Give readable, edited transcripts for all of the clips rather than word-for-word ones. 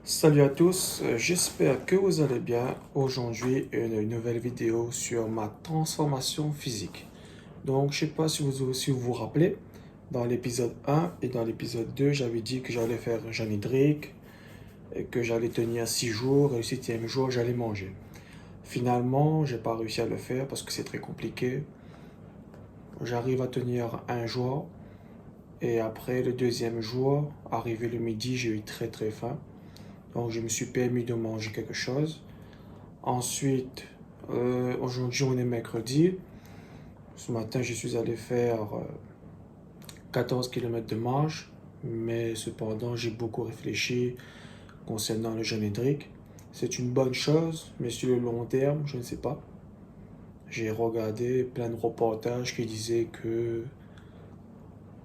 Salut à tous, j'espère que vous allez bien. Aujourd'hui, une nouvelle vidéo sur ma transformation physique. Donc, je ne sais pas si vous vous rappelez, dans l'épisode 1 et dans l'épisode 2, j'avais dit que j'allais faire un jeûne hydrique et que j'allais tenir 6 jours et le 7e jour, j'allais manger. Finalement, j'ai pas réussi à le faire parce que c'est très compliqué. J'arrive à tenir un jour et après le deuxième jour, arrivé le midi, j'ai eu très très faim. Donc, je me suis permis de manger quelque chose. Ensuite, aujourd'hui on est mercredi. Ce matin, je suis allé faire 14 km de marche, mais cependant, j'ai beaucoup réfléchi concernant le jeûne hydrique. C'est une bonne chose, mais sur le long terme, je ne sais pas. J'ai regardé plein de reportages qui disaient que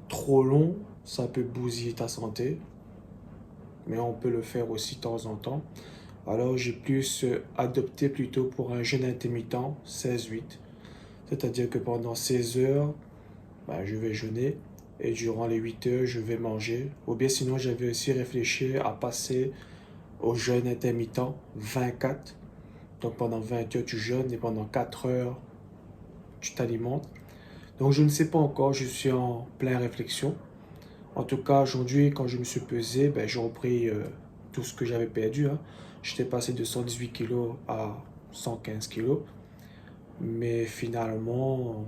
trop long, ça peut bousiller ta santé, mais on peut le faire aussi de temps en temps. Alors j'ai plus adopté plutôt pour un jeûne intermittent 16-8. C'est-à-dire que pendant 16 heures, je vais jeûner et durant les 8 heures, je vais manger. Ou bien sinon, j'avais aussi réfléchi à passer au jeûne intermittent 24. Donc pendant 20 heures, tu jeûnes et pendant 4 heures, tu t'alimentes. Donc je ne sais pas encore, je suis en pleine réflexion. En tout cas, aujourd'hui, quand je me suis pesé, j'ai repris tout ce que j'avais perdu, hein. J'étais passé de 118 kilos à 115 kilos. Mais finalement,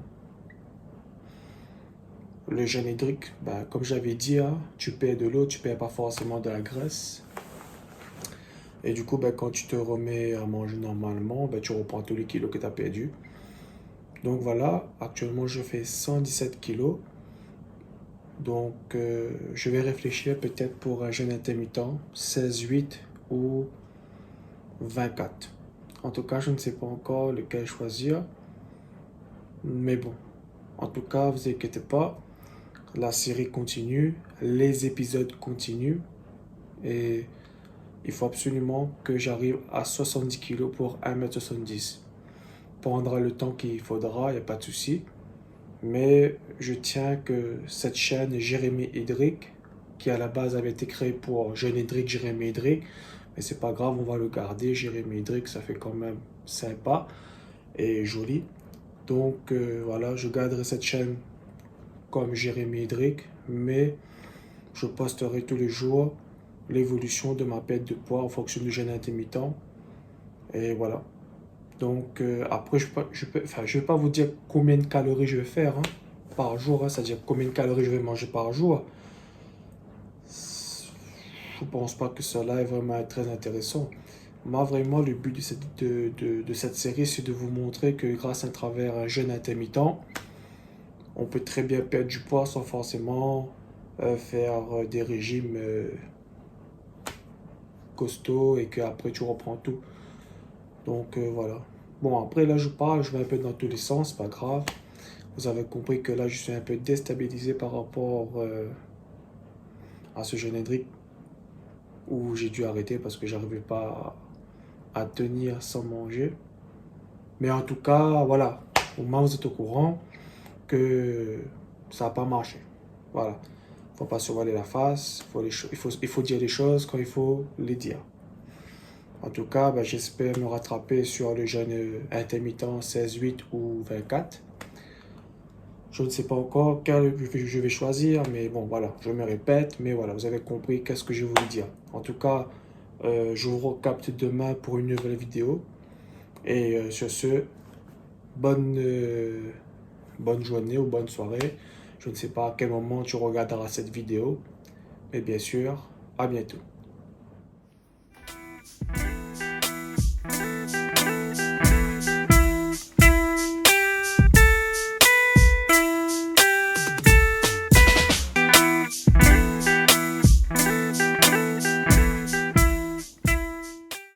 le jeûne hydrique, comme j'avais dit, hein, tu perds de l'eau, tu perds pas forcément de la graisse. Et du coup, quand tu te remets à manger normalement, tu reprends tous les kilos que tu as perdus. Donc voilà, actuellement je fais 117 kilos. Donc je vais réfléchir peut-être pour un jeûne intermittent, 16-8 ou 24. En tout cas, je ne sais pas encore lequel choisir. Mais bon, en tout cas, vous inquiétez pas. La série continue, les épisodes continuent et il faut absolument que j'arrive à 70 kilos pour 1m70. Prendra le temps qu'il faudra, il n'y a pas de souci. Mais je tiens que cette chaîne Jérémy Hydrique, qui à la base avait été créée pour Jeune Hydrique, Jérémy Hydrique, mais c'est pas grave, on va le garder. Jérémy Hydrique, ça fait quand même sympa et joli. Donc voilà, je garderai cette chaîne comme Jérémy Hydrique, mais je posterai tous les jours l'évolution de ma perte de poids en fonction du jeûne intermittent. Et voilà. Donc après, je vais pas vous dire combien de calories je vais faire, hein, par jour, hein, c'est-à-dire combien de calories je vais manger par jour. Je pense pas que cela est vraiment très intéressant. Moi, vraiment, le but de cette série, c'est de vous montrer que grâce à travers un jeûne intermittent, on peut très bien perdre du poids sans forcément faire des régimes costauds et qu'après tu reprends tout. Donc voilà. Bon, après là je parle, je vais un peu dans tous les sens, pas grave. Vous avez compris que là je suis un peu déstabilisé par rapport à ce jeûne hydrique où j'ai dû arrêter parce que j'arrivais pas à tenir sans manger. Mais en tout cas, voilà, au moins vous êtes au courant que ça n'a pas marché. Voilà. Faut pas se voiler la face, il faut dire les choses quand il faut les dire. En tout cas, j'espère me rattraper sur le jeûne intermittent 16-8 ou 24. Je ne sais pas encore quel je vais choisir, mais bon, voilà, je me répète, mais voilà, vous avez compris qu'est-ce que je voulais dire. En tout cas, je vous recapte demain pour une nouvelle vidéo. Et sur ce, bonne journée ou bonne soirée. Je ne sais pas à quel moment tu regarderas cette vidéo, mais bien sûr, à bientôt.